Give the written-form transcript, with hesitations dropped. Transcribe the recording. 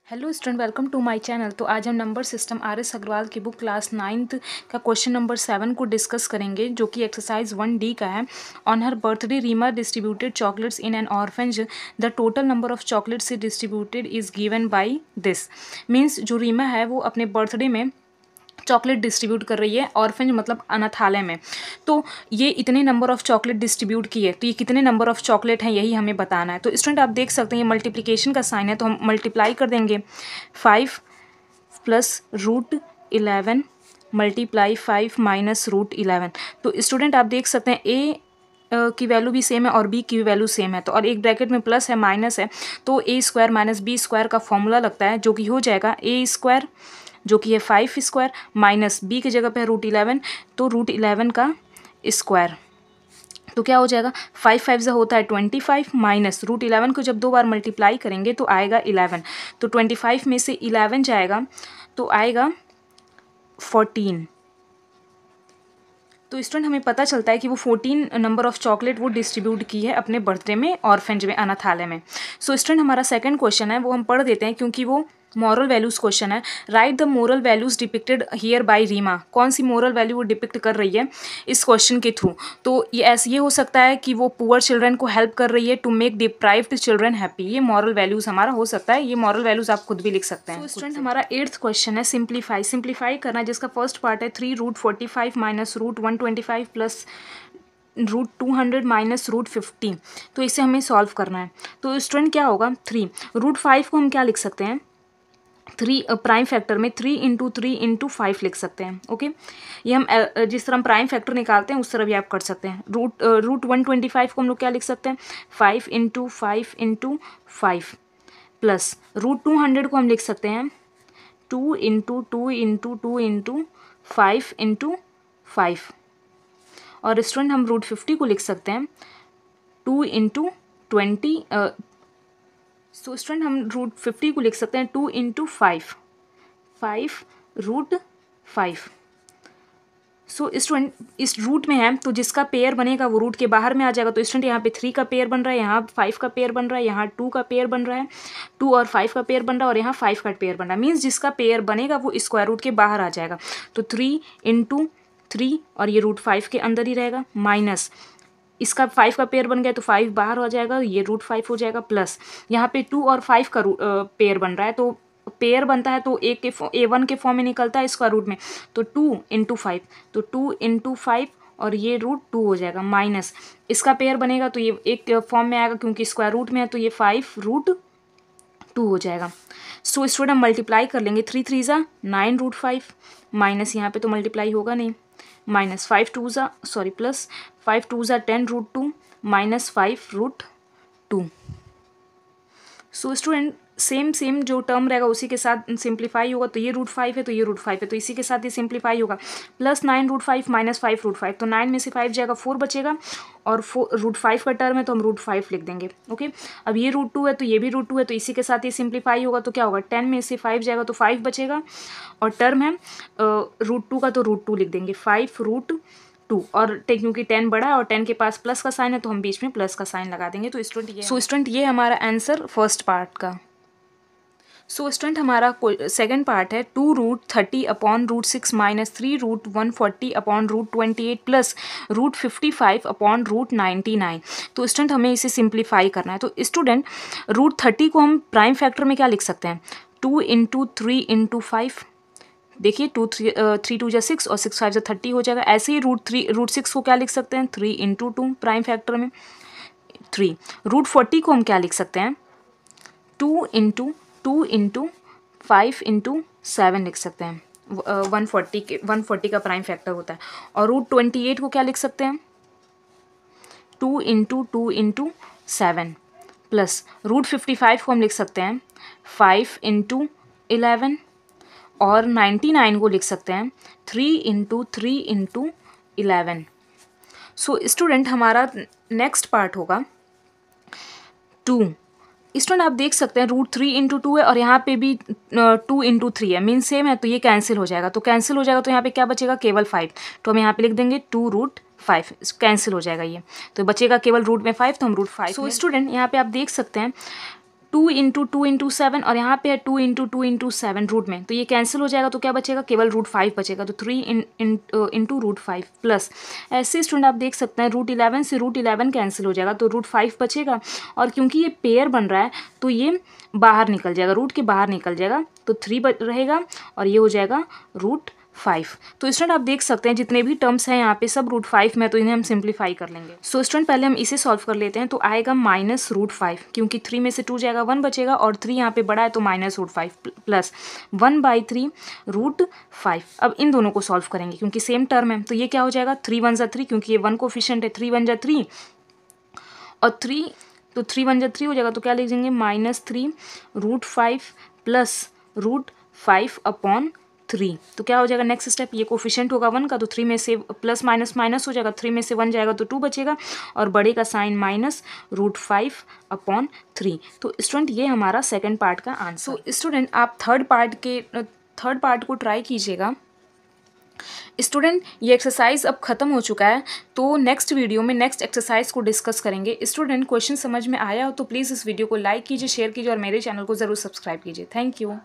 Hello student, welcome to my channel. तो आज हम नंबर सिस्टम RS अग्रवाल की बुक क्लास 9th का क्वेश्चन नंबर 7 को डिस्कस करेंगे, जो कि एक्सरसाइज 1D का है। On her birthday Reema distributed chocolates in an orphanage. The total number of chocolates distributed is given by this. Means जो रीमा है वो अपने बर्थडे में चॉकलेट डिस्ट्रीब्यूट कर रही है, ऑर्फेंज मतलब अनाथालय में। तो ये इतने नंबर ऑफ चॉकलेट डिस्ट्रीब्यूट की है, तो ये कितने नंबर ऑफ चॉकलेट हैं यही हमें बताना है। तो स्टूडेंट आप देख सकते हैं ये मल्टीप्लिकेशन का साइन है, तो हम मल्टीप्लाई कर देंगे 5 प्लस √11 मल्टीप्लाई 5 माइनस √11। तो स्टूडेंट आप देख सकते हैं ए की वैल्यू भी सेम है और बी की भी वैल्यू सेम है, तो और एक ब्रैकेट में प्लस है माइनस है, तो ए स्क्वायर माइनस बी स्क्वायर का फॉर्मूला लगता है, जो कि हो जाएगा ए स्क्वायर जो कि है 5 स्क्वायर माइनस बी की जगह पे है √11, तो √11 का स्क्वायर। तो क्या हो जाएगा 5 5 से होता है 25 माइनस √11 को जब दो बार मल्टीप्लाई करेंगे तो आएगा 11। तो 25 में से 11 जाएगा तो आएगा 14। तो स्टूडेंट हमें पता चलता है कि वो 14 नंबर ऑफ चॉकलेट वो डिस्ट्रीब्यूट की है अपने बर्थडे में ऑर्फेंज में, अनाथालय में। सो स्टूडेंट हमारा सेकंड क्वेश्चन है वो हम पढ़ देते हैं क्योंकि वो मॉरल वैल्यूज़ क्वेश्चन है। Write the moral values depicted here by Reema. कौन सी मोरल वैल्यू वो डिपिक्ट कर रही है इस क्वेश्चन के थ्रू। तो ये ऐसे ये हो सकता है कि वो पुअर चिल्ड्रन को हेल्प कर रही है to make deprived children happy. ये मॉरल वैल्यूज़ हमारा हो सकता है, ये मॉरल वैल्यूज़ आप खुद भी लिख सकते हैं। तो स्टूडेंट हमारा 8th क्वेश्चन है सिंप्लीफाई करना, जिसका फर्स्ट पार्ट है 3√45 माइनस √125 प्लस √200 माइनस √50। तो इसे हमें सॉल्व करना है। तो स्टूडेंट क्या होगा 3 √5 को हम क्या लिख सकते हैं 3 प्राइम फैक्टर में 3 × 3 × 5 लिख सकते हैं। ओके, ये हम जिस तरह हम प्राइम फैक्टर निकालते हैं उस तरह भी आप कर सकते हैं। √125 को हम लोग क्या लिख सकते हैं 5 × 5 × 5 प्लस √200 को हम लिख सकते हैं 2 × 2 × 2 × 5 × 5। और स्टूडेंट हम √50 को लिख सकते हैं 2 × 20। सो स्टूडेंट हम √50 को लिख सकते हैं 2 × 5 √5। सो स्टूडेंट इस रूट में है तो जिसका पेयर बनेगा वो रूट के बाहर में आ जाएगा। तो स्टूडेंट यहाँ पे 3 का पेयर बन रहा है, यहाँ 5 का पेयर बन रहा है, यहाँ 2 का पेयर बन रहा है, 2 और 5 का पेयर बन रहा है, और यहाँ 5 का पेयर बन रहा है। मीन्स जिसका पेयर बनेगा वो स्क्वायर रूट के बाहर आ जाएगा। तो 3 × 3 और ये √5 के अंदर ही रहेगा, माइनस इसका 5 का पेयर बन गया तो 5 बाहर हो जाएगा, ये √5 हो जाएगा, प्लस यहाँ पे 2 और 5 का पेयर बन रहा है, तो पेयर बनता है तो A1 के फॉर्म में निकलता है स्क्वायर रूट में, तो 2 × 5, तो 2 × 5 और ये √2 हो जाएगा, माइनस इसका पेयर बनेगा तो ये एक फॉर्म में आएगा क्योंकि स्क्वायर रूट में है, तो ये 5 √2 हो जाएगा। सो स्टूडेंट हम मल्टीप्लाई कर लेंगे 3 3 ज़ा 9 √5 माइनस यहाँ पे तो मल्टीप्लाई होगा नहीं, माइनस 5 2 ज़ा सॉरी प्लस 5 2 ज़ा 10 √2 माइनस 5 √2। सो स्टूडेंट सेम जो टर्म रहेगा उसी के साथ सिंप्लीफाई होगा, तो ये √5 है तो ये √5 है, तो इसी के साथ ये सिंप्लीफाई होगा, प्लस 9 √5 माइनस 5 √5, तो 9 में से 5 जाएगा 4 बचेगा, और √5 का टर्म है तो हम √5 लिख देंगे। ओके, अब ये √2 है तो ये भी √2 है, तो इसी के साथ ये सिंप्लीफाई होगा, तो क्या होगा 10 में से 5 जाएगा तो 5 बचेगा, और टर्म है √2 का तो √2 लिख देंगे, 5 √2, और क्योंकि 10 बड़ा है और 10 के पास प्लस का साइन है तो हम बीच में प्लस का साइन लगा देंगे। तो स्टूडेंट ये हमारा आंसर फर्स्ट पार्ट का। सो स्टूडेंट हमारा सेकंड पार्ट है 2√30 upon √6 minus 3√140 upon √28 plus √55 upon √99। तो स्टूडेंट हमें इसे सिंप्लीफाई करना है। तो स्टूडेंट √30 को हम प्राइम फैक्टर में क्या लिख सकते हैं 2 × 3 × 5। देखिए 3 2 6 और 6 5 30 हो जाएगा। ऐसे ही √6 को क्या लिख सकते हैं 3 × 2 प्राइम फैक्टर में 3। √40 को हम क्या लिख सकते हैं 2 × 5 × 7 लिख सकते हैं, 140 का प्राइम फैक्टर होता है। और √28 को क्या लिख सकते हैं 2 × 2 × 7 प्लस √55 को हम लिख सकते हैं 5 × 11, और 99 को लिख सकते हैं 3 × 3 × 11। सो स्टूडेंट हमारा नेक्स्ट पार्ट होगा 2। स्टूडेंट आप देख सकते हैं √3 × 2 है और यहाँ पे भी 2 × 3 है, मीन सेम है, तो ये कैंसिल हो जाएगा। तो कैंसिल हो जाएगा तो यहाँ पे क्या बचेगा केवल 5, तो हम यहाँ पे लिख देंगे 2√5, कैंसिल हो जाएगा ये, तो बचेगा केवल रूट में 5, तो हम √5। सो स्टूडेंट यहाँ पे आप देख सकते हैं 2 इंटू 2 इंटू 7 और यहाँ पे है 2 इंटू 2 इंटू 7 रूट में, तो ये कैंसिल हो जाएगा, तो क्या बचेगा, केवल √5 बचेगा। तो 3 इंटू √5 प्लस, ऐसे स्टूडेंट आप देख सकते हैं √11 से √11 कैंसिल हो जाएगा, तो √5 बचेगा। और क्योंकि ये पेयर बन रहा है तो ये बाहर निकल जाएगा, रूट के बाहर निकल जाएगा, तो 3 रहेगा और ये हो जाएगा √5। तो स्टूडेंट आप देख सकते हैं जितने भी टर्म्स हैं यहाँ पे सब √5 में, तो इन्हें हम सिंप्लीफाई कर लेंगे। सो स्टूडेंट पहले हम इसे सॉल्व कर लेते हैं, तो आएगा -√5, क्योंकि 3 में से 2 जाएगा 1 बचेगा और 3 यहाँ पे बड़ा है तो -√5 प्लस 1/3 √5। अब इन दोनों को सॉल्व करेंगे क्योंकि सेम टर्म है, तो ये क्या हो जाएगा 3 1 3, क्योंकि ये 1 कोफिशिएंट है, 3 1 3 और 3, तो 3 1 3 हो जाएगा, तो क्या लिख देंगे -3 √5 प्लस √5/3। तो क्या हो जाएगा नेक्स्ट स्टेप, ये कोफिशिएंट होगा 1 का, तो 3 में से प्लस माइनस माइनस हो जाएगा, 3 में से 1 जाएगा तो 2 बचेगा और बड़े का साइन -√5/3। तो स्टूडेंट ये हमारा सेकंड पार्ट का आंसर। तो स्टूडेंट आप थर्ड पार्ट को ट्राई कीजिएगा। स्टूडेंट ये एक्सरसाइज अब खत्म हो चुका है, तो नेक्स्ट वीडियो में नेक्स्ट एक्सरसाइज को डिस्कस करेंगे। स्टूडेंट क्वेश्चन समझ में आया हो तो प्लीज़ इस वीडियो को लाइक कीजिए, शेयर कीजिए और मेरे चैनल को ज़रूर सब्सक्राइब कीजिए। Thank you.